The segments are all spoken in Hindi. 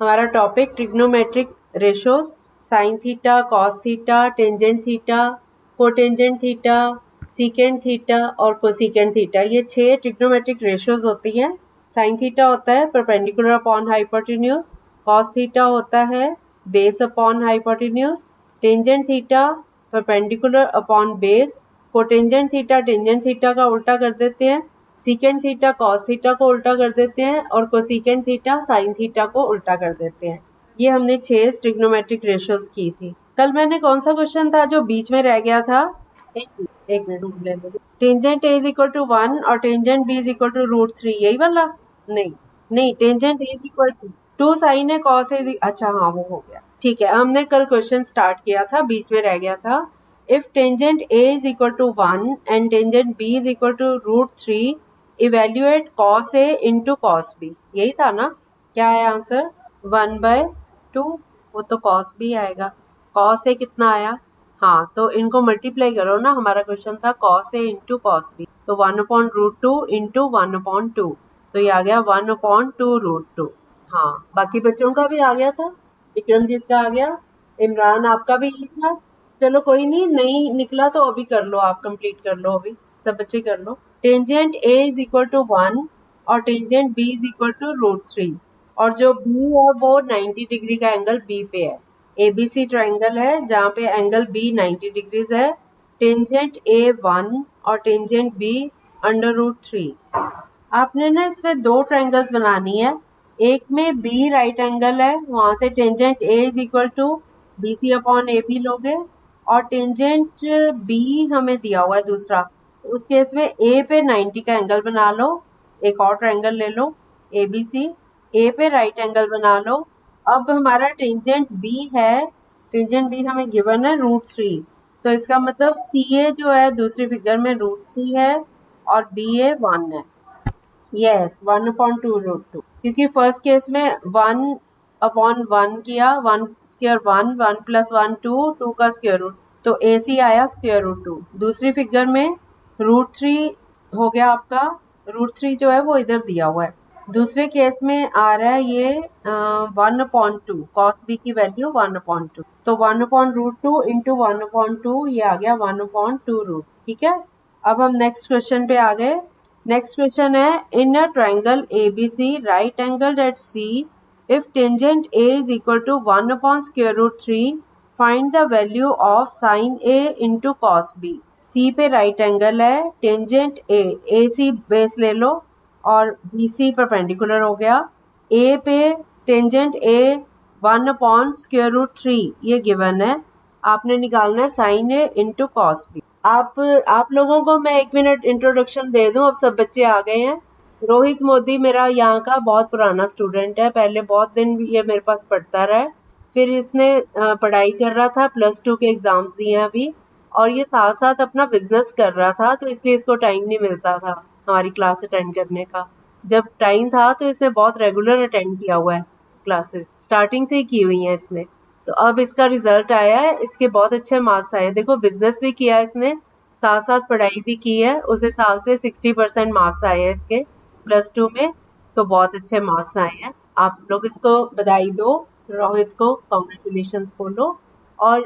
हमारा topic trigonometric ratios, sine theta, cos theta, tangent theta, cotangent theta, secant theta और कोसीकेंट थीटा, ये 6 ट्रिग्नोमेट्रिक रेशोस होती हैं। साइन थीटा होता है perpendicular upon hypotenuse, cos theta होता है base upon hypotenuse, tangent theta perpendicular upon base, cotangent theta tangent theta का उल्टा कर देते हैं, सीकेंट थीटा कॉस थीटा को उल्टा कर देते हैं और कोसीकेंट थीटा साइन थीटा को उल्टा कर देते हैं। ये हमने 6 ट्रिग्नोमेट्रिक रेशियोज की थी। कल मैंने कौन सा क्वेश्चन था जो बीच में रह गया था? एक मिनट ढूंढ लेने दो। Tangent A is equal to 1 और tangent B is equal to √3, यही वाला? नहीं, tangent A is equal to 2 sine है कॉस ए, अच्छा हाँ वो हो गया। ठीक है, हमने कल क्वेश्चन स्टार्ट किया था, बीच में रह गया था। If tangent A is equal to 1 and tangent B is equal to √3, evaluate cos A into cos B. यही था ना? क्या है आंसर? 1/2, वो तो cos B आएगा। cos A कितना आया? हाँ, तो इनको मल्टीप्लाई करो ना, हमारा क्वेश्चन था cos A into cos B, तो 1/√2 into 1/2, तो ये आ गया 1/2√2। हाँ, बाकी बच्चों का भी आ गया था, विक्रमजीत का आ गया, इमरान आपका भी यही था। चलो कोई नहीं निकला तो अभी कर लो, आप कंप्लीट कर लो, अभी सब बच्चे कर लो। Tangent A is equal to 1 और tangent B is equal to √3 और जो B है वो 90 डिग्री का एंगल B पे है। ABC ट्रायंगल है जहाँ पे एंगल B 90 डिग्रीज है। टेंजेंट A 1 और टेंजेंट B √3। आपने ना इसमें 2 ट्रायंगल्स बनानी है, एक में B राइट एंगल है, वहां से tangent A is equal to BC upon AB लोगे और टेंजेंट B हमें दिया हुआ है दूसरा, तो उस केस में A पे 90 का एंगल बना लो, एक और ट्रायंगल ले लो ABC, A पे राइट एंगल बना लो। अब हमारा टेंजेंट B है, टेंजेंट B हमें गिवन है √3, तो इसका मतलब CA जो है दूसरी फिगर में √3 है और BA 1 है। यस, 1/2√2, क्योंकि फर्स्ट केस में 1/1 किया, 1 स्क्वायर 1, 1 + 1 2, 2 का स्क्वायर रूट, तो AC आया √2। दूसरी फिगर में √3 हो गया आपका, √3 जो है वो इधर दिया हुआ है। दूसरे केस में आ रहा है ये 1/2, cos B की वैल्यू 1/2, तो 1/√2 इंटू 1/2, ये आ गया 1/2√, ठीक है। अब हम नेक्स्ट क्वेश्चन पे आ गए। नेक्स्ट क्वेश्चन है, in a triangle ABC right angled at C, if tangent A is equal to 1/√3, find the value of sin A into cos B. C पे राइट एंगल है, टेंजेंट A, AC बेस ले लो और BC परपेंडिकुलर हो गया। A पे टेंजेंट A 1/√3 ये गिवन है, आपने निकालना है sin A into cos B। आप लोगों को मैं 1 मिनट इंट्रोडक्शन दे दूं, अब सब बच्चे आ गए हैं। रोहित मोदी मेरा यहाँ का बहुत पुराना स्टूडेंट है, पहले बहुत दिन ये मेरे पास पढ़ता रहा है, फिर इसने पढ़ाई कर रहा था, +2 के एग्जाम्स दिए हैं अभी, और ये साथ साथ अपना बिजनेस कर रहा था, तो इसलिए इसको टाइम नहीं मिलता था हमारी क्लास अटेंड करने का। जब टाइम था तो इसने बहुत रेगुलर अटेंड किया हुआ है क्लासेस, स्टार्टिंग से ही की हुई है इसने, तो अब इसका रिजल्ट आया है, इसके बहुत अच्छे मार्क्स आए। देखो बिजनेस भी किया है इसने, साथ साथ पढ़ाई भी की है, उस हिसाब से 60% मार्क्स आए हैं इसके +2 में, तो बहुत अच्छे मार्क्स आए हैं। आप लोग इसको बधाई दो, रोहित को कॉन्ग्रेचुलेशंस बोलो। और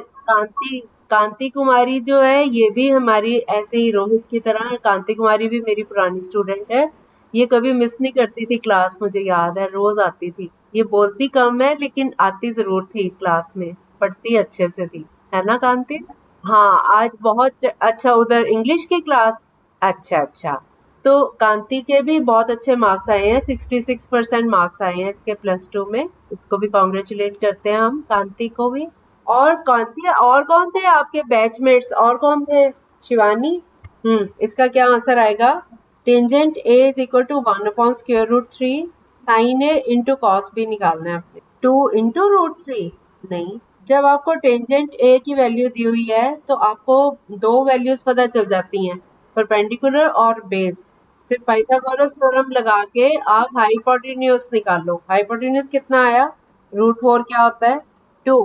कांति कुमारी जो है ये भी हमारी ऐसे ही रोहित की तरह, कांति कुमारी भी मेरी पुरानी स्टूडेंट है, ये कभी मिस नहीं करती थी क्लास, मुझे याद है रोज आती थी। ये बोलती कम है लेकिन आती जरूर थी क्लास में, पढ़ती अच्छे से थी, है ना कांति? हाँ, आज बहुत अच्छा, उधर इंग्लिश की क्लास, अच्छा, तो कांति के भी बहुत अच्छे मार्क्स आए हैं, 66% मार्क्स आए हैं इसके +2 में, इसको भी कॉन्ग्रेचुलेट करते हैं हम कांति को भी। और कांति, और कौन थे आपके बैचमेट्स, और कौन थे? शिवानी, इसका क्या आंसर आएगा? Tangent A is equal to 1/√3 sin A into cos B निकालना है आपने। 2 इंटू √3 नहीं, जब आपको टेंजेंट A की वैल्यू दी हुई है तो आपको 2 वैल्यूज पता चल जाती हैं, परपेंडिकुलर और बेस, फिर पाइथागोरस थ्योरम लगा के आप हाइपोटेन्यूज निकालो। हाइपोटेन्यूज कितना आया? √4 क्या होता है? 2,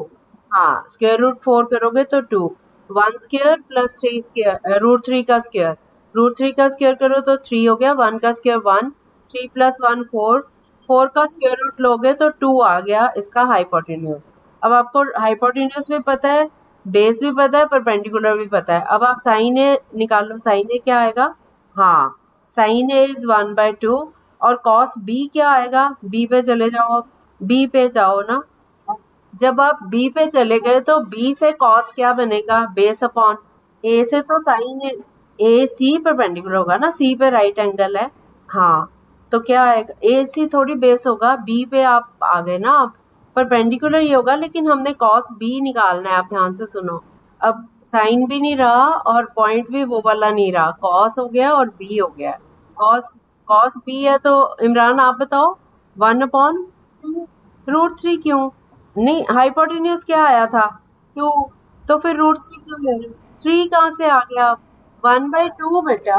हाँ, √4 करोगे तो 2, 1 स्क्वायर प्लस 3 स्क्वायर, √3 का स्क्वायर, √3 का स्क्वायर करो तो 3 हो गया, 1 का स्क्वायर 1, 3 + 1 4, 4 का स्क्वायर रूट लोगे तो 2 आ गया इसका हाइपोटेन्यूज। अब आपको हाइपोटेन्यूज भी पता है, बेस भी पता है, परपेंडिकुलर भी पता है। अब आप साइन ए निकाल लो, साइन ए क्या आएगा? हाँ, साइन ए इज 1/2 और कॉस बी क्या आएगा? बी पे चले जाओ, अब बी पे जाओ ना। जब आप बी पे चले गए तो बी से कॉस क्या बनेगा? बेस अपॉन ए से तो साइन ए सी परपेंडिकुलर होगा ना, सी पे राइट एंगल है। हाँ, तो क्या आएगा? ए सी थोड़ी बेस होगा, बी पे आप आ गए ना। आप परपेंडिकुलर ही होगा, लेकिन हमने कॉस बी निकालना है। आप ध्यान से सुनो, अब साइन भी नहीं रहा और पॉइंट भी वो वाला नहीं रहा, कॉस हो गया और बी हो गया। कॉस कॉस बी है तो इमरान आप बताओ, 1/√3 क्यों? नहीं, हाइपोटेन्यूज क्या आया था? 2, तो फिर √3 क्यों ले रहे हो? 3 कहाँ से आ गया? 1/2 बेटा।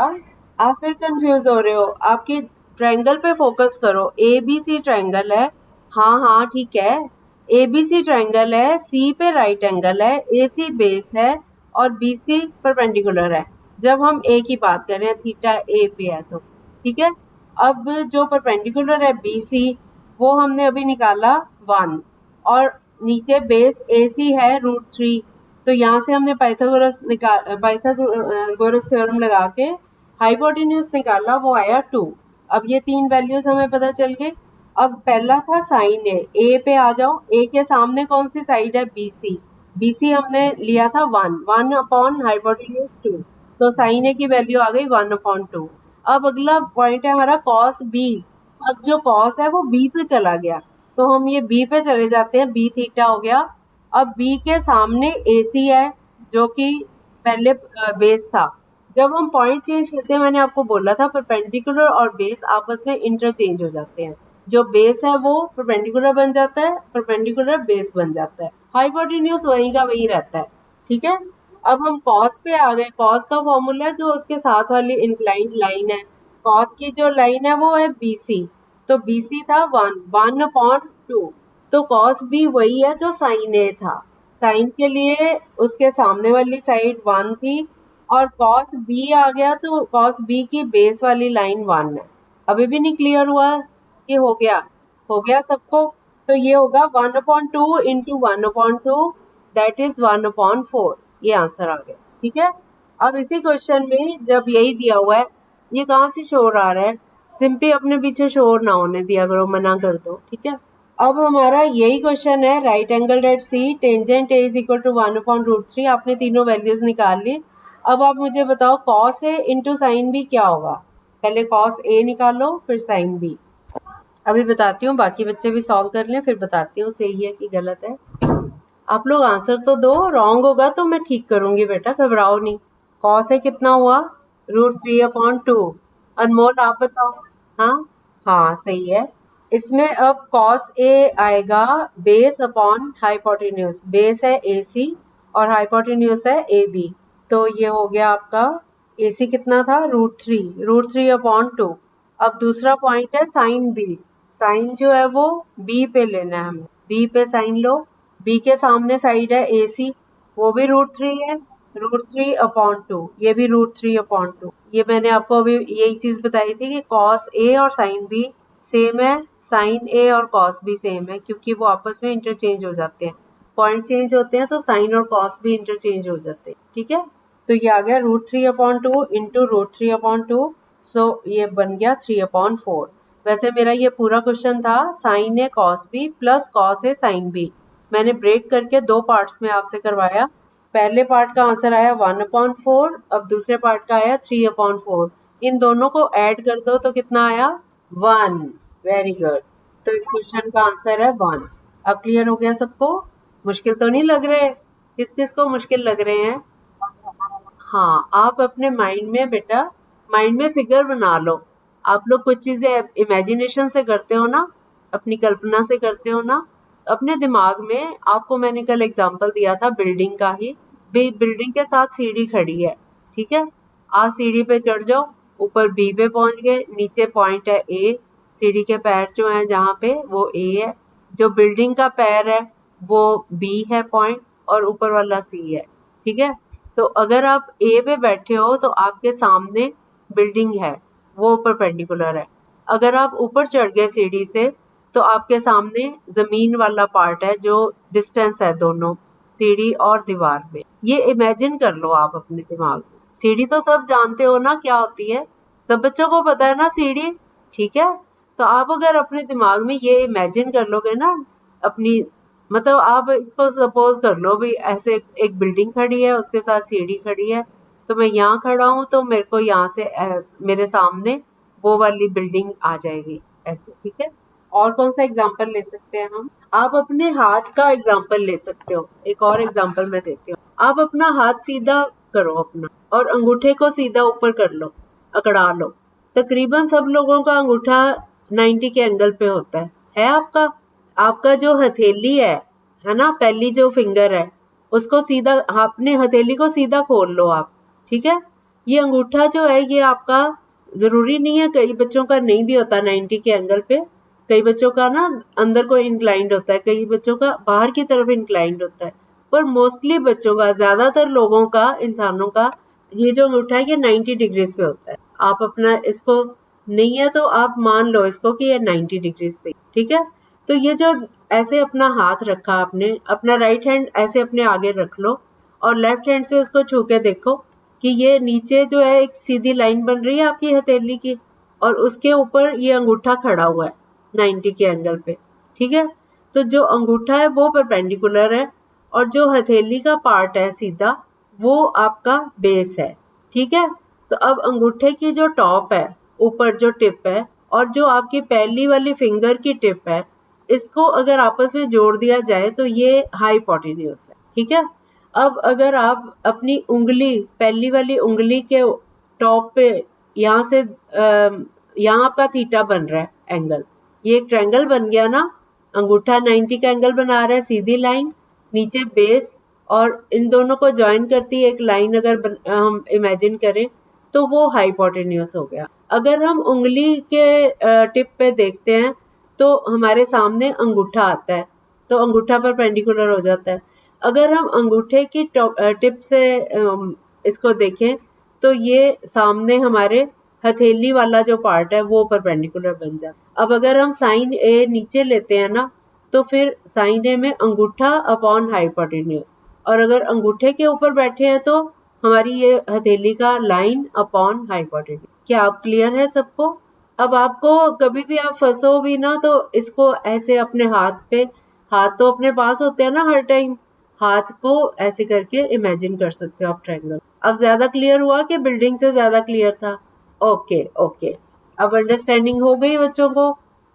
आप फिर कंफ्यूज हो रहे हो, आपकी ट्रायंगल पे फोकस करो। ABC ट्रायंगल है, हाँ हाँ ठीक है, ABC ट्रायंगल है, C पे राइट एंगल है, AC बेस है और BC परपेंडिकुलर है। जब हम A की बात कर रहे हैं, थीटा A पे है तो ठीक है। अब जो परपेंडिकुलर है BC, वो हमने अभी निकाला 1 और नीचे बेस AC है √3, तो यहाँ से हमने पाइथागोरस थ्योरम लगा के हाइपोटेन्यूज निकाला, वो आया 2। अब ये 3 वैल्यूज हमें पता चल गई। अब पहला था साइन ए पे आ जाओ। ए के सामने कौन सी साइड है? BC। BC हमने लिया था 1 अपॉन हाइपोटेन्यूज 2, तो साइन ए की वैल्यू आ गई 1/2। अब अगला पॉइंट है हमारा कॉस बी। अब जो कॉस है वो बी पे चला गया, तो हम ये बी पे चले जाते हैं, बी थीटा हो गया। अब बी के सामने AC है जो कि पहले बेस था। जब हम पॉइंट चेंज करते हैं, मैंने आपको बोला था परपेंडिकुलर और बेस आपस में इंटरचेंज हो जाते हैं। जो बेस है वो परपेंडिकुलर बन जाता है, परपेंडिकुलर बेस बन जाता है, हाइपोटेन्यूज वहीं का वहीं रहता है। ठीक है, अब हम कॉस पे आ गए। कॉस का फॉर्मूला है जो उसके साथ वाली इंक्लाइंड लाइन है, कॉस की जो लाइन है वो है BC, तो BC था 1/2, तो कॉस बी वही है जो साइन ए था। साइन के लिए उसके सामने वाली साइड 1 थी और कॉस बी आ गया, तो कॉस बी की बेस वाली लाइन 1 है। अभी भी नहीं क्लियर हुआ कि हो गया? हो गया सबको? तो ये होगा 1/2 इंटू 1/2, दैट इज 1/4। ये आंसर आ गया। ठीक है, अब इसी क्वेश्चन में जब यही दिया हुआ है, ये कहाँ से शोर आ रहा है? सिंपली अपने पीछे शोर ना होने दिया करो, मना कर दो। ठीक है, अब हमारा यही क्वेश्चन है, right angle at C, tangent A is equal to 1/√3। आपने तीनों वैल्यूज निकाल ली। अब आप मुझे बताओ cos A into sine B क्या होगा? पहले कॉस ए निकालो फिर साइन बी। अभी बताती हूँ, बाकी बच्चे भी सॉल्व कर लें, फिर बताती हूँ सही है कि गलत है। आप लोग आंसर तो दो, रॉन्ग होगा तो मैं ठीक करूंगी बेटा, घबराओ नहीं। कॉस ए कितना हुआ? √3/2। अनमोल आप बताओ। हाँ हाँ सही है। इसमें अब कॉस ए आएगा बेस अपॉन हाइपोटेन्यूज। बेस है AC और हाइपोटेन्यूज है AB, तो ये हो गया आपका AC कितना था? √3/2। अब दूसरा पॉइंट है साइन बी। साइन जो है वो B पे लेना है हमें, B पे साइन लो। B के सामने साइड है AC, वो भी √3 है, √3/2। ये भी √3/2। ये मैंने आपको अभी यही चीज बताई थी कि कॉस ए और साइन बी सेम है, साइन ए और कॉस बी सेम है, क्योंकि वो आपस में इंटरचेंज हो जाते हैं। पॉइंट चेंज होते हैं तो साइन और कॉस भी इंटरचेंज हो जाते हैं। ठीक है, तो ये आ गया √3/2 इंटू √3/2, सो ये बन गया 3/4। वैसे मेरा ये पूरा क्वेश्चन था sign A cos B plus cos A sine B. मैंने ब्रेक करके 2 पार्ट्स में आपसे करवाया। पहले पार्ट का आंसर आया 1/4, अब दूसरे पार्ट का आया 3/4। इन दोनों को ऐड कर दो तो कितना आया? 1। वेरी गुड, तो इस क्वेश्चन का आंसर है 1। अब क्लियर हो गया सबको? मुश्किल तो नहीं लग रहे? किस किस को मुश्किल लग रहे हैं? हाँ, आप अपने माइंड में बेटा, माइंड में फिगर बना लो। आप लोग कुछ चीजें इमेजिनेशन से करते हो ना, अपनी कल्पना से करते हो ना, अपने दिमाग में। आपको मैंने कल एग्जांपल दिया था बिल्डिंग का ही, बिल्डिंग के साथ सीढ़ी खड़ी है। ठीक है, आप सीढ़ी पे चढ़ जाओ, ऊपर B पे पहुंच गए, नीचे पॉइंट है A, सीढ़ी के पैर जो है जहाँ पे वो A है, जो बिल्डिंग का पैर है वो B है पॉइंट, और ऊपर वाला C है। ठीक है, तो अगर आप A पे बैठे हो तो आपके सामने बिल्डिंग है, वो परपेंडिकुलर है। अगर आप ऊपर चढ़ गए सीढ़ी से तो आपके सामने जमीन वाला पार्ट है जो डिस्टेंस है दोनों सीढ़ी और दीवार में। ये इमेजिन कर लो आप अपने दिमाग में। सीढ़ी तो सब जानते हो ना क्या होती है, सब बच्चों को पता है ना सीढ़ी, ठीक है। तो आप अगर अपने दिमाग में ये इमेजिन कर लोगे ना अपनी, मतलब आप इसको सपोज कर लो भी ऐसे एक बिल्डिंग खड़ी है, उसके साथ सीढ़ी खड़ी है, तो मैं यहाँ खड़ा हूँ तो मेरे को यहाँ से मेरे सामने वो वाली बिल्डिंग आ जाएगी ऐसे, ठीक है। और कौन सा एग्जाम्पल ले सकते हैं हम? आप अपने हाथ का एग्जाम्पल ले सकते हो। एक और एग्जाम्पल मैं देती हूँ। आप अपना हाथ सीधा करो अपना, और अंगूठे को सीधा ऊपर कर लो, अकड़ा लो। तकरीबन सब लोगों का अंगूठा 90 के एंगल पे होता है आपका? आपका जो हथेली है ना, पहली जो फिंगर है, उसको सीधा, अपने हथेली को सीधा खोल लो आप, ठीक है। ये अंगूठा जो है ये आपका जरूरी नहीं है, कई बच्चों का नहीं भी होता 90 के एंगल पे, कई बच्चों का ना अंदर को इंक्लाइंड होता है, कई बच्चों का बाहर की तरफ इंक्लाइंड होता है, पर मोस्टली बच्चों का, ज्यादातर लोगों का, इंसानों का ये जो अंगूठा है ये 90 डिग्रीज पे होता है। आप अपना इसको नहीं है तो आप मान लो इसको कि ये 90 डिग्रीज पे, ठीक है। तो ये जो ऐसे अपना हाथ रखा आपने, अपना राइट हैंड ऐसे अपने आगे रख लो और लेफ्ट हैंड से उसको छू के देखो कि ये नीचे जो है एक सीधी लाइन बन रही है आपकी हथेली की, और उसके ऊपर ये अंगूठा खड़ा हुआ है 90 के एंगल पे, ठीक है। तो जो अंगूठा है वो परपेंडिकुलर है, और जो हथेली का पार्ट है सीधा, वो आपका बेस है, ठीक है। तो अब अंगूठे की जो टॉप है, ऊपर जो टिप है, और जो आपकी पहली वाली फिंगर की टिप है, इसको अगर आपस में जोड़ दिया जाए तो ये हाइपोटेन्यूज है, ठीक है। अब अगर आप अपनी उंगली, पहली वाली उंगली के टॉप पे, यहाँ से यहाँ आपका थीटा बन रहा है एंगल, ये एक ट्रायंगल बन गया ना, अंगूठा 90 का एंगल बना रहा है, सीधी लाइन, नीचे बेस, और इन दोनों को ज्वाइन करती है एक लाइन अगर हम इमेजिन करें तो वो हाइपोटेन्यूज हो गया। अगर हम उंगली के टिप पे देखते हैं तो हमारे सामने अंगूठा आता है, तो अंगूठा परपेंडिकुलर हो जाता है। अगर हम अंगूठे की टिप से इसको देखें तो ये सामने हमारे हथेली वाला जो पार्ट है वो परपेंडिकुलर बन जाता। अब अगर हम साइन ए नीचे लेते हैं ना, तो फिर साइन ए में अंगूठा अपॉन हाइपोटेन्यूज, और अगर अंगूठे के ऊपर बैठे हैं तो हमारी ये हथेली का लाइन अपॉन हाइपोटेन्यूज। क्या आप क्लियर है सबको? अब आपको कभी भी आप फंसो भी ना तो इसको ऐसे अपने हाथ पे, हाथ तो अपने पास होते हैं ना हर टाइम, हाथ को ऐसे करके इमेजिन कर सकते हो आप ट्रायंगल। अब ज्यादा क्लियर हुआ कि बिल्डिंग से ज्यादा क्लियर था? ओके ओके, अब अंडरस्टैंडिंग हो गई बच्चों को?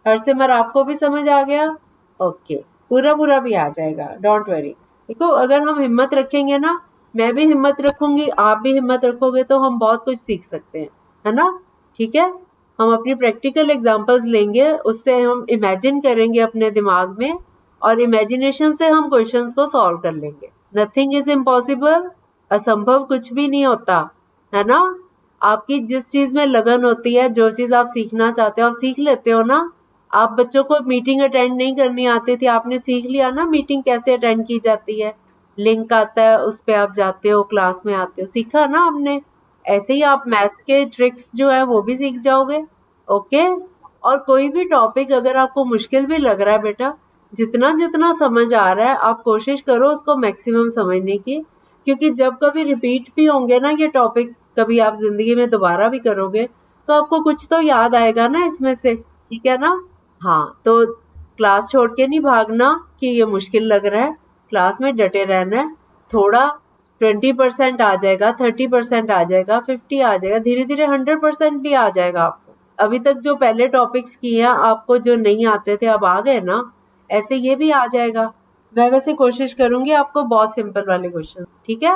हर सिमर आपको भी समझ आ गया? ओके, पूरा पूरा भी आ जाएगा, डोंट वरी। देखो अगर हम हिम्मत रखेंगे ना, मैं भी हिम्मत रखूंगी, आप भी हिम्मत रखोगे, तो हम बहुत कुछ सीख सकते हैं, है ना? ठीक है, हम अपनी प्रैक्टिकल एग्जांपल्स लेंगे, उससे हम इमेजिन करेंगे अपने दिमाग में, और इमेजिनेशन से हम क्वेश्चंस को सॉल्व कर लेंगे। नथिंग इज इम्पॉसिबल, असंभव कुछ भी नहीं होता, है ना? आपकी जिस चीज में लगन होती है, जो चीज आप सीखना चाहते हो आप सीख लेते हो ना। आप बच्चों को मीटिंग अटेंड नहीं करनी आती थी, आपने सीख लिया ना मीटिंग कैसे अटेंड की जाती है, लिंक आता है उस पे आप जाते हो, क्लास में आते हो, सीखा ना आपने। ऐसे ही आप मैथ्स के ट्रिक्स जो है वो भी सीख जाओगे। ओके, और कोई भी टॉपिक अगर आपको मुश्किल भी लग रहा है बेटा, जितना जितना समझ आ रहा है आप कोशिश करो उसको मैक्सिमम समझने की, क्योंकि जब कभी रिपीट भी होंगे ना ये टॉपिक्स, कभी आप जिंदगी में दोबारा भी करोगे तो आपको कुछ तो याद आएगा ना इसमें से, ठीक है ना? हाँ, तो क्लास छोड़ के नहीं भागना कि ये मुश्किल लग रहा है, क्लास में डटे रहना है। थोड़ा 20% आ जाएगा, 30% आ जाएगा, 50 आ जाएगा, धीरे धीरे 100% भी आ जाएगा आपको। अभी तक जो पहले टॉपिक्स किए हैं आपको जो नहीं आते थे अब आ गए ना, ऐसे ये भी आ जाएगा। मैं वैसे कोशिश करूंगी आपको बहुत सिंपल वाले क्वेश्चन, ठीक है?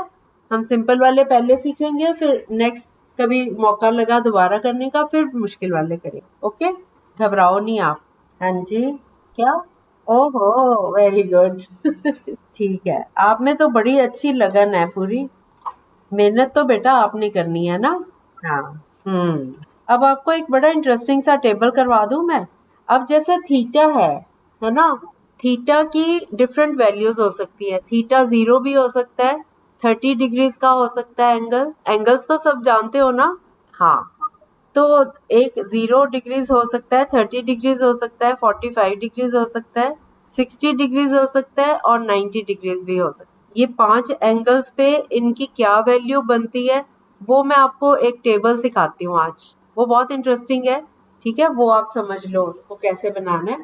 हम सिंपल वाले पहले सीखेंगे, फिर नेक्स्ट कभी मौका लगा दोबारा करने का फिर मुश्किल वाले करेंगे। ओके, घबराओ नहीं आप। हाँ जी, क्या? ओहो, वेरी गुड। ठीक है, आप में तो बड़ी अच्छी लगन है पूरी, मेहनत तो बेटा आपने करनी है ना। हाँ। अब आपको एक बड़ा इंटरेस्टिंग सा टेबल करवा दूं मैं। अब जैसे थीटा है ना, थीटा की डिफरेंट वैल्यूज हो सकती है। थीटा 0 भी हो सकता है, 30 डिग्रीज का हो सकता है एंगल। एंगल्स तो सब जानते हो ना? हाँ, तो एक 0 डिग्रीज हो सकता है, 30 डिग्रीज हो सकता है, 45 डिग्रीज हो सकता है, 60 डिग्रीज हो सकता है और 90 डिग्रीज भी हो सकता है। ये 5 एंगल्स पे इनकी क्या वैल्यू बनती है वो मैं आपको एक टेबल सिखाती हूँ आज। वो बहुत इंटरेस्टिंग है, ठीक है, वो आप समझ लो उसको कैसे बनाना है।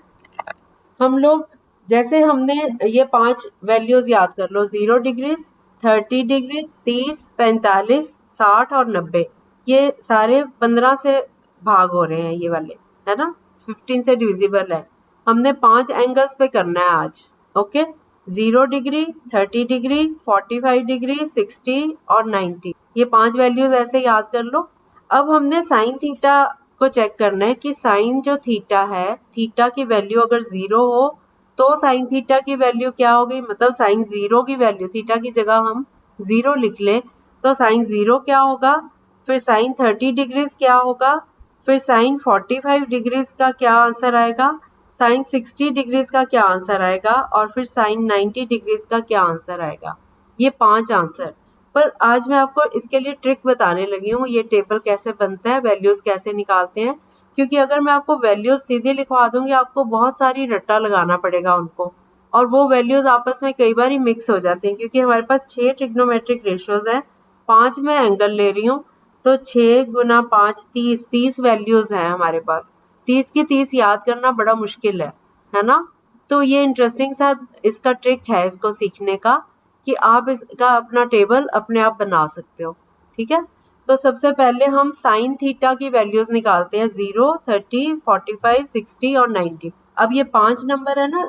हम लोग जैसे हमने ये 5 वैल्यूज याद कर लो, 0 डिग्रीज, 30 डिग्रीज, 30, 45, 60 और 90। ये सारे 15 से भाग हो रहे हैं ये वाले, है ना, 15 से डिविजिबल है। हमने 5 एंगल्स पे करना है आज। ओके, 0 डिग्री, 30 डिग्री, 45 डिग्री, 60 और 90, ये 5 वैल्यूज ऐसे याद कर लो। अब हमने साइन थीटा को चेक करना है कि साइन जो थीटा है, थीटा की वैल्यू अगर 0 हो तो साइन थीटा की वैल्यू क्या होगी, मतलब साइन 0 की वैल्यू, थीटा की जगह हम 0 लिख लें तो साइन 0 क्या होगा, फिर साइन 30 डिग्रीज क्या होगा, फिर साइन 45 डिग्रीज का क्या आंसर आएगा, साइन 60 डिग्रीज का क्या आंसर आएगा और फिर साइन 90 डिग्रीज का क्या आंसर आएगा। ये 5 आंसर। पर आज मैं आपको इसके लिए ट्रिक बताने लगी हूँ, ये टेबल कैसे बनता है, वैल्यूज कैसे निकालते हैं। क्योंकि अगर मैं आपको वैल्यूज सीधे लिखवा दूंगी आपको बहुत सारी रट्टा लगाना पड़ेगा उनको, और वो वैल्यूज आपस में कई बार मिक्स हो जाती हैं। क्योंकि हमारे पास 6 ट्रिग्नोमेट्रिक रेशियोज हैं, 5 मैं एंगल ले रही हूँ, तो 6 गुना 5 30 वैल्यूज हैं हमारे पास। 30 की 30 याद करना बड़ा मुश्किल है ना। तो ये इंटरेस्टिंग सा इसका ट्रिक है इसको सीखने का, कि आप इसका अपना टेबल अपने आप बना सकते हो, ठीक है। तो सबसे पहले हम साइन थीटा की वैल्यूज निकालते हैं, 0, 30, 45, 60 और 90। अब ये 5 नंबर है ना,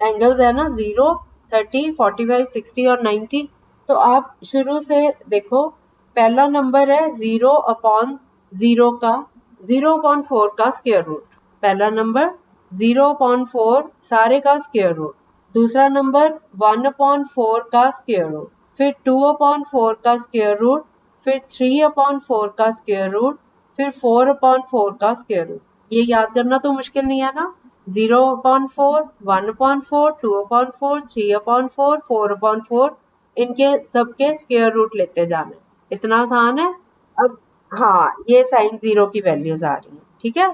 एंगल्स है ना, 0, 30, 45, 60 और 90। तो आप शुरू से देखो, पहला नंबर है 0 अपॉन 0 का 0/4 का स्क्वायर रूट। पहला नंबर 0/4 सारे का स्क्वायर रूट। दूसरा नंबर 1/4 का स्क्वायर रूट, फिर 2/4 का स्क्वायर रूट, फिर 3/4 का स्क्वायर रूट, फिर 4/4 का स्क्वायर रूट। ये याद करना तो मुश्किल नहीं है ना। 0/4, 1/4, 2/4, 3/4, 4/4, इनके सबके स्क्वायर रूट लेते जाने, इतना आसान है। अब हाँ, ये साइन 0 की वैल्यूज आ रही है, ठीक है।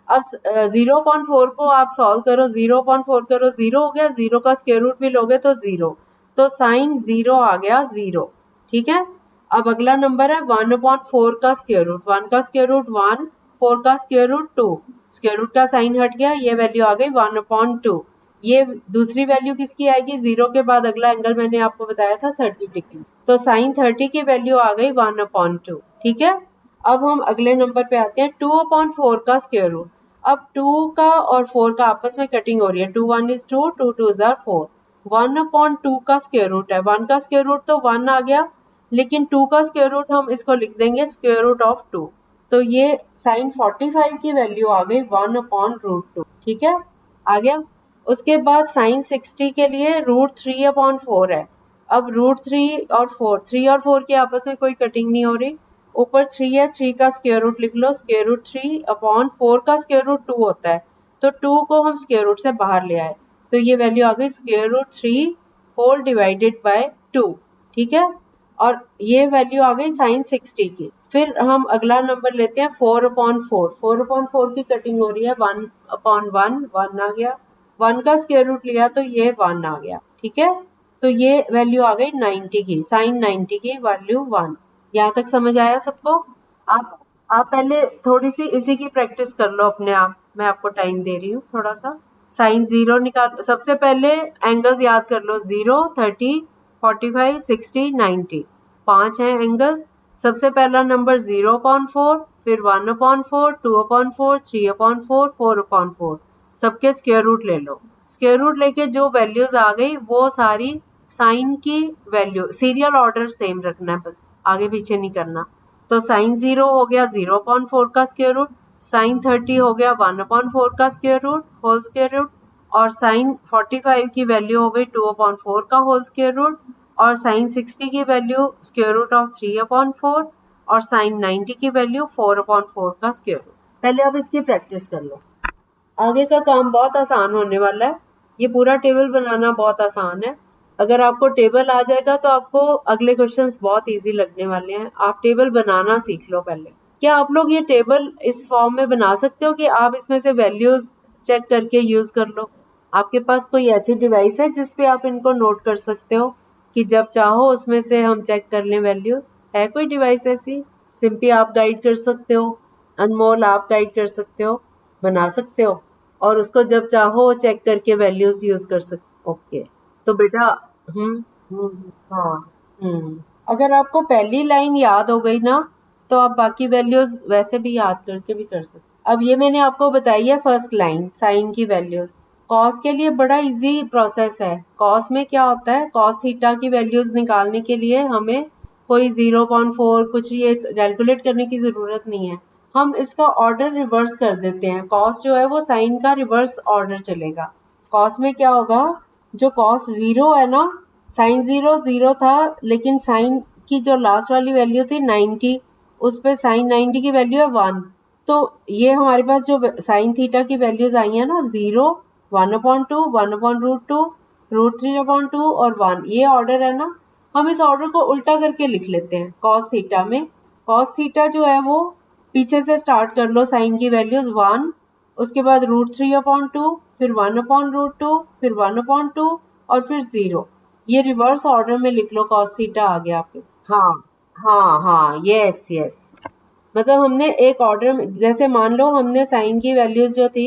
अब 0/4 को आप सॉल्व करो, 0/4 करो, 0 हो गया, 0 का स्क्वायर रूट भी लोगे तो 0, तो साइन 0 आ गया 0, ठीक है। अब अगला नंबर है 1/4 का स्क्वायर रूट, 1 का स्क्वायर रूट 1, 4 का स्क्वायर रूट 2, स्क्वायर रूट का साइन हट गया, ये वैल्यू आ गई 1/2। ये दूसरी वैल्यू किसकी आएगी, 0 के बाद अगला एंगल मैंने आपको बताया था 30 डिग्री, तो साइन 30 की वैल्यू आ गई 1/2, ठीक है। अब हम अगले नंबर पे आते हैं, 2/4 का स्क्वायर रूट। अब 2 का और 4 का आपस में कटिंग हो रही है, 2 1 is 2, 2 2 are 4। 1/2 का स्क्वायर रूट है, 1 का स्क्वायर रूट तो 1 आ गया, लेकिन 2 का स्क्वायर रूट हम इसको लिख देंगे स्क्वायर रूट ऑफ 2। तो ये साइन 45 की वैल्यू आ गई 1/√2, ठीक है, आ गया। उसके बाद साइन 60 के लिए √3/4 है। अब √3 और 4, 3 और 4 की आपस में कोई कटिंग नहीं हो रही, ऊपर 3 है, 3 का स्क्वायर रूट लिख लो, स्क्वायर रूट 3/4 का स्क्वायर रूट 2 होता है, तो 2 को हम स्क्वायर रूट से बाहर ले आए, तो ये वैल्यू आ गई square root 3 whole divided by 2, ठीक है। और ये वैल्यू आ गई साइन 60 की। फिर हम अगला नंबर लेते हैं 4/4, 4/4 की कटिंग हो रही है, 1/1, 1 आ गया, 1 का स्क्वायर रूट लिया तो ये 1 आ गया, ठीक है। तो ये वैल्यू आ गई 90 की, साइन 90 की वैल्यू 1। यहाँ तक समझ आया सबको। आप पहले थोड़ी सी इसी की प्रैक्टिस कर लो अपने आप, मैं आपको टाइम दे रही हूँ थोड़ा सा। साइन 0 निकाल, सबसे पहले एंगल्स याद कर लो, 0, 30, 45, 60, 90, 5 हैं एंगल्स। सबसे पहला नंबर 0/4, फिर 1/4, 2/4, 3/4, 4/4, सबके स्क्वायर रूट ले लो। स्क्वायर रूट लेके जो वैल्यूज आ गई वो सारी साइन की वैल्यू, सीरियल ऑर्डर सेम रखना है, बस आगे पीछे नहीं करना। तो साइन 0 हो गया 0/4 का स्क्वायर रूट, साइन 30 हो गया 1/4 का square root whole square root, और साइन 45 की वैल्यू हो गई 2/4 का होल स्क्वायर रूट, और साइन 60 की वैल्यू स्क्वायर रूट ऑफ 3/4, और साइन 90 की वैल्यू 4/4 का स्क्वायर रूट। पहले अब इसकी प्रैक्टिस कर लो, आगे का काम बहुत आसान होने वाला है। ये पूरा टेबल बनाना बहुत आसान है। अगर आपको टेबल आ जाएगा तो आपको अगले क्वेश्चंस बहुत इजी लगने वाले हैं। आप टेबल बनाना सीख लो पहले, क्या आप लोग ये टेबल इस फॉर्म में बना सकते हो कि आप इसमें से वैल्यूज चेक करके यूज कर लो? आपके पास कोई ऐसी डिवाइस है जिस पे आप इनको नोट कर सकते हो कि जब चाहो उसमें से हम चेक कर लें वैल्यूज? है कोई डिवाइस ऐसी? सिंपली आप गाइड कर सकते हो, अनमोल आप गाइड कर सकते हो, बना सकते हो और उसको जब चाहो चेक करके वैल्यूज यूज कर सकते। ओके, तो बेटा हाँ अगर आपको पहली लाइन याद हो गई ना तो आप बाकी वैल्यूज वैसे भी याद करके भी कर सकते। अब ये मैंने आपको बताई है फर्स्ट लाइन साइन की वैल्यूज। कॉस के लिए बड़ा इजी प्रोसेस है। कॉस में क्या होता है, कॉस थीटा की वैल्यूज निकालने के लिए हमें कोई 0.4 कुछ ये कैलकुलेट करने की जरूरत नहीं है। हम इसका ऑर्डर रिवर्स कर देते हैं। कॉस जो है वो साइन का रिवर्स ऑर्डर चलेगा। कॉस में क्या होगा, जो कॉस जीरो है ना, साइन जीरो जीरो था लेकिन साइन की जो लास्ट वाली वैल्यू थी 90, उस पे साइन 90 की वैल्यू है 1। तो ये हमारे पास जो साइन थीटा की वैल्यूज आई है ना, 0, 1/2, 1/√2, √3/2 और 1, ये ऑर्डर है ना। हम इस ऑर्डर को उल्टा करके लिख लेते हैं कॉस थीटा में। कॉस थीटा जो है वो पीछे से स्टार्ट कर लो, साइन की वैल्यूज 1, उसके बाद √3/2, फिर 1/√2, फिर 1/2 और फिर 0। ये रिवर्स ऑर्डर में लिख लो, कॉस थीटा आ गया आपके। हाँ हाँ, यस यस। मतलब हमने एक ऑर्डर में, जैसे मान लो हमने साइन की वैल्यूज जो थी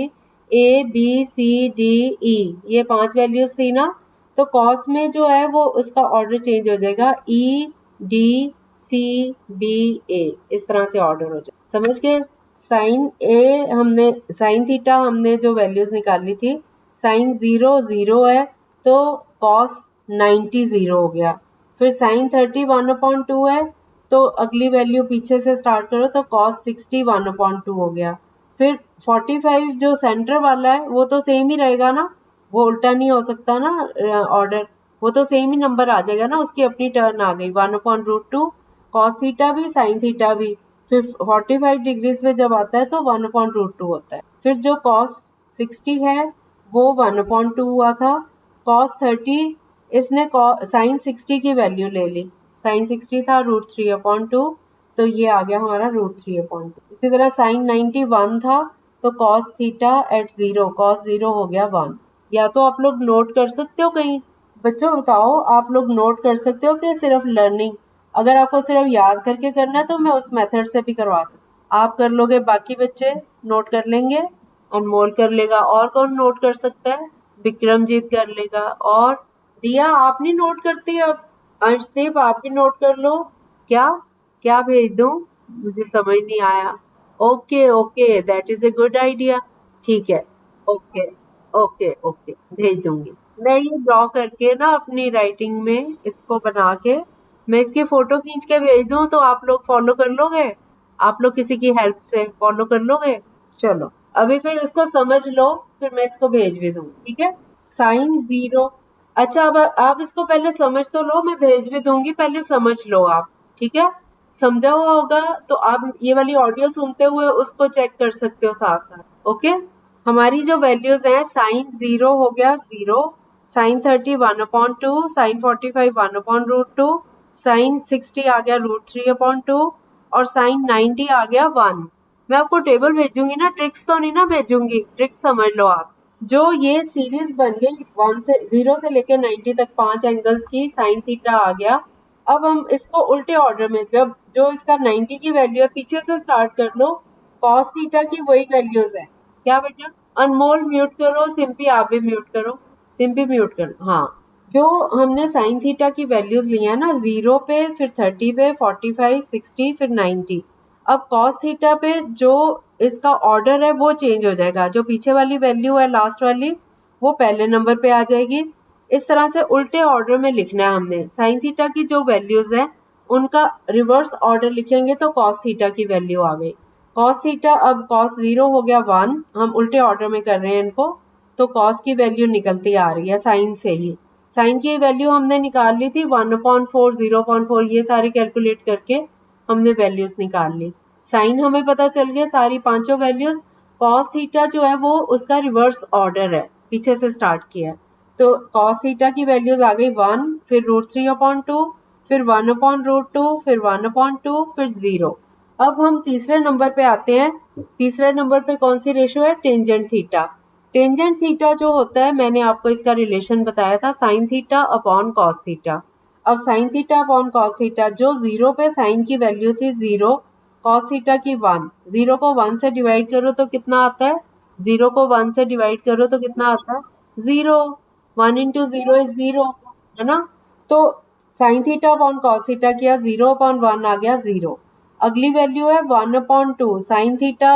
A B C D E, ये 5 वैल्यूज थी ना, तो कॉस में जो है वो उसका ऑर्डर चेंज हो जाएगा, ई डी सी बी ए, इस तरह से ऑर्डर हो जाए। समझ गए? साइन ए हमने, साइन थीटा हमने जो वैल्यूज निकाली थी, साइन 0 0 है तो कॉस 90 0 हो गया। फिर साइन 30 1/2 है तो अगली वैल्यू पीछे से स्टार्ट करो तो cos 60 1/2 हो गया। फिर 45 जो सेंटर वाला है वो तो सेम ही रहेगा ना, वो उल्टा नहीं हो सकता ना ऑर्डर, वो तो सेम ही नंबर आ जाएगा ना, उसकी अपनी टर्न आ गई 1/√2, cos थीटा भी साइन थीटा भी। फिर 45 डिग्रीज में जब आता है तो 1/√2 होता है। फिर जो cos 60 है वो 1/2 हुआ था। cos 30 इसने साइन 60 की वैल्यू ले ली, साइन 60 था √3/2, तो ये आ गया हमारा √3/2। इसी तरह साइन 91 था तो cos थीटा एट 0, cos 0 हो गया 1। या तो आप लोग नोट कर सकते हो कहीं, बच्चों बताओ, आप लोग नोट कर सकते हो कि सिर्फ लर्निंग? अगर आपको सिर्फ याद करके करना है तो मैं उस मेथड से भी करवा सकती। आप कर लोगे, बाकी बच्चे नोट कर लेंगे, अनमोल कर लेगा, और कौन नोट कर सकता है? विक्रमजीत कर लेगा, और दिया आप नहीं नोट करती? अब अंशदीप आप भी नोट कर लो। क्या क्या भेज दूं? मुझे समझ नहीं आया। Okay okay, that is a good idea. ठीक है, ओके ओके ओके, भेज दूंगी। मैं ये ड्रॉ करके ना अपनी राइटिंग में इसको बना के, मैं इसकी फोटो खींच के भेज दूं तो आप लोग फॉलो कर लोगे? आप लोग किसी की हेल्प से फॉलो कर लोगे? चलो अभी फिर इसको समझ लो, फिर मैं इसको भेज भी दूंगी, ठीक है? साइन 0, अच्छा अब आप इसको पहले समझ तो लो, मैं भेज भी दूंगी, पहले समझ लो आप, ठीक है? समझा हुआ होगा तो आप ये वाली ऑडियो सुनते हुए उसको चेक कर सकते हो साथ साथ। ओके, हमारी जो वैल्यूज हैं, साइन 0 हो गया 0, साइन 30 1/2, साइन 45 1/√2, साइन 60 आ गया √3/2 और साइन 90 आ गया 1। मैं आपको टेबल भेजूंगी ना, ट्रिक्स तो नहीं ना भेजूंगी, ट्रिक्स समझ लो आप। जो ये सीरीज बन गई 0 से लेकर 90 तक 5 एंगल्स की, साइन थीटा आ गया। अब हम इसको उल्टे ऑर्डर में, जब जो इसका 90 की वैल्यू है पीछे से स्टार्ट कर लो, कॉस थीटा की वही वैल्यूज है। क्या बेटा? अनमोल म्यूट करो, सिंपी आप भी म्यूट करो, सिंपी म्यूट करो। हाँ, जो हमने साइन थीटा की वैल्यूज ली है ना, 0 पे, फिर 30 पे, 45 60 फिर 90, अब cos थीटा पे जो इसका ऑर्डर है वो चेंज हो जाएगा, जो पीछे वाली वैल्यू है लास्ट वाली वो पहले नंबर पे आ जाएगी। इस तरह से उल्टे ऑर्डर में लिखना है हमने। साइन थीटा की जो वैल्यूज है उनका रिवर्स ऑर्डर लिखेंगे तो cos थीटा की वैल्यू आ गई। cos थीटा, अब cos 0 हो गया 1, हम उल्टे ऑर्डर में कर रहे हैं इनको, तो cos की वैल्यू निकलती आ रही है साइन से ही। साइन की वैल्यू हमने निकाल ली थी 1/4 0.4, ये सारी कैलकुलेट करके हमने वैल्यूज निकाल ली। साइन हमें पता चल गया सारी पांचों वैल्यूज। cos थीटा जो है वो उसका रिवर्स ऑर्डर है, पीछे से स्टार्ट किया, तो cos थीटा की वैल्यूज आ गई 1, फिर √3/2, फिर 1/√2, फिर 1/2, फिर 0। अब हम तीसरे नंबर पे आते हैं। तीसरे नंबर पे कौन सी रेशो है? Tangent theta. टेंजेंट थीटा जो होता है, मैंने आपको इसका रिलेशन बताया था, sine theta upon cos theta. अब sine theta upon cos theta, जो 0 पे साइन की वैल्यू थी 0, कॉस थीटा की 1, 0 को 1 से डिवाइड करो तो कितना आता है? 0 को 1 से डिवाइड करो तो कितना आता है? 0। 1 इंटू 0 इज 0, है ना? तो sign theta upon cos theta किया, 0 अपॉन 1 आ गया 0। अगली वैल्यू है 1 अपॉन 2। साइन थीटा,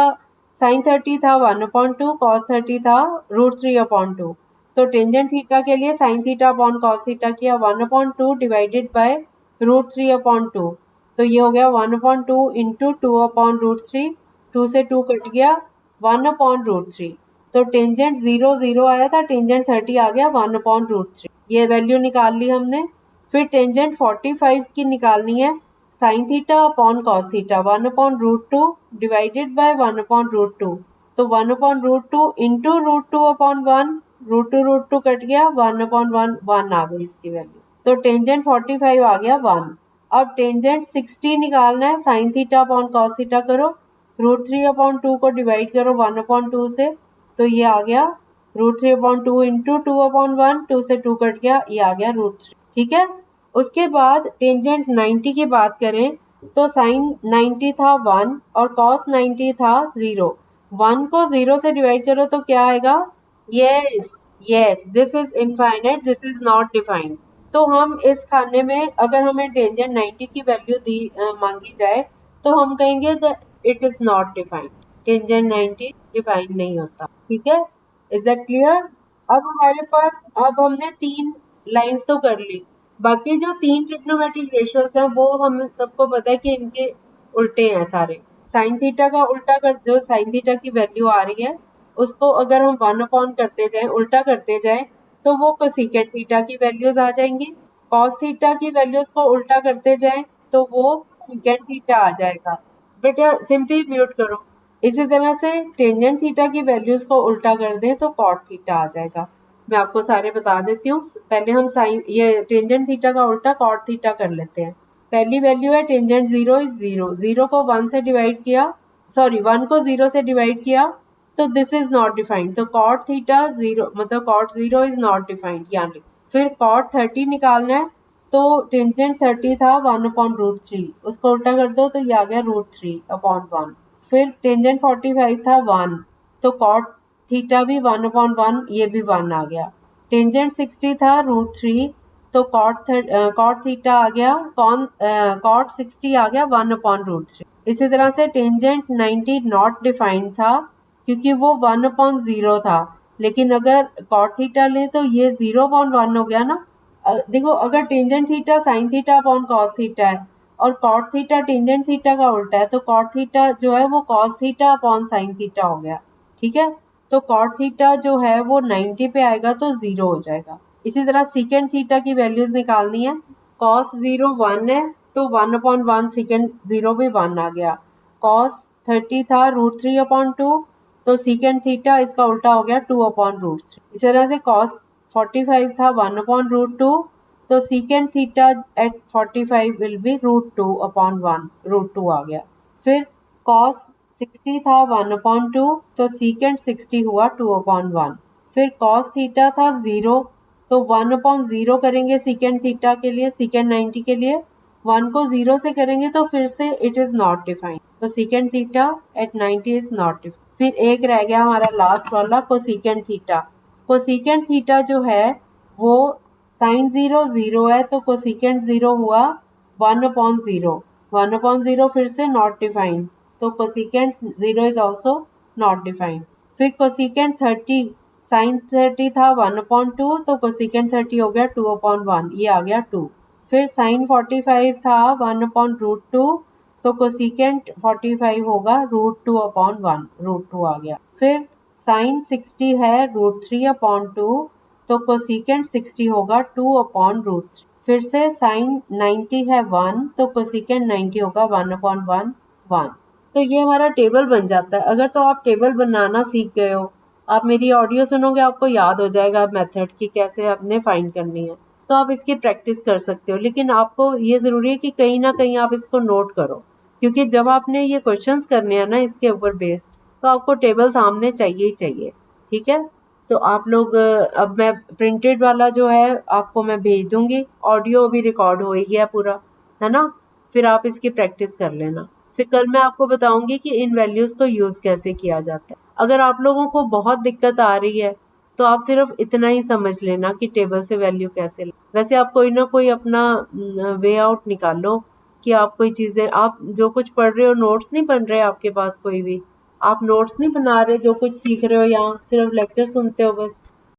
साइन 30 था 1 अपॉन 2, कॉस 30 था √3 अपॉन 2। तो टेंजेंट थीटा के लिए sign theta upon cos theta किया 1 अपॉन 2 डिवाइडेड बाय √3 अपॉन 2। तो ये हो गया 1 अपॉन 2 इंटू 2 अपॉन √3। 2 से 2 कट गया, 1 अपॉन √3। तो टेंजेंट 0 0 आया था, टेंजेंट 30 आ गया 1 अपॉन √3। ये वैल्यू निकाल ली हमने। फिर टेंजेंट 45 की निकालनी है। Sign theta upon cos theta 1 upon √2 divided by 1 upon √2। तो 1 अपॉन √2 इंटू √2 अपॉन 1, √2 कट गया, 1 अपॉन 1 1 आ गई इसकी वैल्यू। तो टेंजेंट 45 आ गया 1। अब टेंजेंट 60 निकालना है। Sign theta upon cos theta करो, √3 अपॉन 2 को डिवाइड करो 1 अपॉन 2 से, तो ये आ गया √3 अपॉन 2 इंटू 2 अपॉन 1, 2 से 2 कट गया, ये आ गया √3। ठीक है। उसके बाद टेंजेंट 90 की बात करें तो साइन 90 था 1 और कॉस 90 था 0। 1 को 0 से डिवाइड करो तो क्या आएगा? Yes, yes, this is infinite, this is not defined. तो हम इस खाने में अगर हमें टेंजेंट 90 की वैल्यू दी मांगी जाए तो हम कहेंगे that it is not defined. Tangent 90 defined नहीं होता। ठीक है, इज दैट क्लियर? अब हमारे पास, अब हमने 3 लाइंस तो कर ली, बाकी जो 3 ट्रिग्नोमेट्रिक रेशियोज हैं वो हम सबको पता है कि इनके उल्टे हैं सारे। साइन थीटा का उल्टा कर, जो साइन थीटा की वैल्यू आ रही है उसको अगर हम 1 अपॉन करते जाएं, उल्टा करते जाएं, तो वो कोसेकेंट थीटा की वैल्यूज आ जाएंगी। कॉस थीटा की वैल्यूज को उल्टा करते जाएं तो वो सीकेंट थीटा आ जाएगा। बेटा सिंपली म्यूट करो। इसी तरह से टेंजेंट थीटा की वैल्यूज को उल्टा कर दें तो कॉट थीटा आ जाएगा। मैं आपको सारे बता देती हूँ। पहले हम साइन, ये टेंजेंट थीटा का उल्टा कॉट थीटा कर लेते हैं। पहली वैल्यू है टेंजेंट 0 इज 0, 0 को 1 से डिवाइड किया, सॉरी 1 को 0 से डिवाइड किया, तो दिस इज नॉट डिफाइंड। तो कॉट थीटा 0, मतलब कॉट 0 इज नॉट डिफाइंड, यानी फिर कॉट 30 निकालना है। तो टेंजेंट 30 था 1 अपॉन √3, उसको उल्टा कर दो तो ये आ गया √3 अपॉन 1। फिर टेंजेंट 45 था 1, तो कॉट थीटा भी 1 अपॉन 1, ये भी 1 आ गया। टेंजेंट 60 था √3, तो कॉट थीटा आ गया, कॉट 60 आ गया 1 अपॉन √3। इसी तरह से टेंजेंट 90 नॉट डिफाइंड था क्योंकि वो 1 अपॉन 0 था, लेकिन अगर कॉट थीटा ले तो ये 0 अपॉन 1 हो गया ना। देखो, अगर tangent theta sine theta upon cos theta है और कॉट थीटा टेंजेंट थीटा का उल्टा है, तो कॉट थीटा जो है वो cos theta upon sine theta हो गया। ठीक है, तो कॉट थीटा जो है वो 90 पे आएगा तो 0 हो जाएगा। इसी तरह सीकेंट थीटा की वैल्यूज निकालनी है। कॉस 0 1 है, तो 1 अपॉन 1, सीकेंट 0 भी 1 आ गया। कॉस 30 था √3 अपॉन 2, तो सीकेंट थीटा इसका उल्टा हो गया 2 अपॉन √3। इस तरह से कॉस 45 था 1 अपॉन √2, तो secant theta at 45 will be √2 upon 1, √2 आ गया। फिर कॉस 60 था 1 अपॉन 2, तो सीकेंट 60 हुआ 2 अपॉन 1। फिर कॉस थीटा था 0, तो 1 अपॉन 0 करेंगे सीकेंट थीटा के लिए, सीकेंट 90 के लिए 1 को 0 से करेंगे तो फिर से इट इज नॉट डिफाइंड, तो secant theta at 90 is not defined. फिर एक रह गया हमारा लास्ट वाला कोसेकेंट थीटा। कोसेकेंट थीटा जो है वो साइन 0 0 है, तो कोसेकेंट 0 हुआ 1 अपॉन 0। 1 अपॉन 0 फिर से नॉट डिफाइंड, तो cosecant 0 is also not defined. फिर कोसेकेंट 30, साइन 30 था 1 अपॉन 2, तो कोसेकेंट 30 हो गया 2 अपॉन 1, ये आ गया 2। फिर साइन 45 था 1 अपॉन √2, तो कोसेकेंट 45 होगा √2 अपॉन 1, √2 आ गया। फिर साइन 60 है √3 अपॉन 2, तो कोसेकेंट 60 होगा 2 अपॉन √3। फिर से साइन 90 है 1, तो कोसेकेंट 90 होगा 1 अपॉन 1, 1। तो ये हमारा टेबल बन जाता है। अगर तो आप टेबल बनाना सीख गए हो, आप मेरी ऑडियो सुनोगे आपको याद हो जाएगा मेथड की कैसे आपने फाइंड करनी है, तो आप इसकी प्रैक्टिस कर सकते हो। लेकिन आपको ये ज़रूरी है कि कहीं ना कहीं आप इसको नोट करो। क्योंकि जब आपने ये क्वेश्चंस करने हैं ना इसके ऊपर बेस्ड, तो आपको टेबल सामने चाहिए ही चाहिए। ठीक है, तो आप लोग अब मैं प्रिंटेड वाला जो है आपको मैं भेज दूंगी, ऑडियो भी रिकॉर्ड हो ही गया पूरा, है ना। फिर आप इसकी प्रैक्टिस कर लेना। फिर कल मैं आपको बताऊंगी कि इन वैल्यूज को यूज कैसे किया जाता है। अगर आप लोगों को बहुत दिक्कत आ रही है तो आप सिर्फ इतना ही समझ लेना कि टेबल से वैल्यू कैसे वैसे आप कोई ना कोई अपना वे आउट निकालो कि आप कोई चीजें, आप जो कुछ पढ़ रहे हो नोट्स नहीं बन रहे आपके पास कोई भी, आप नोट्स नहीं बना रहे, जो कुछ सीख रहे हो यहाँ सिर्फ लेक्चर सुनते हो बस,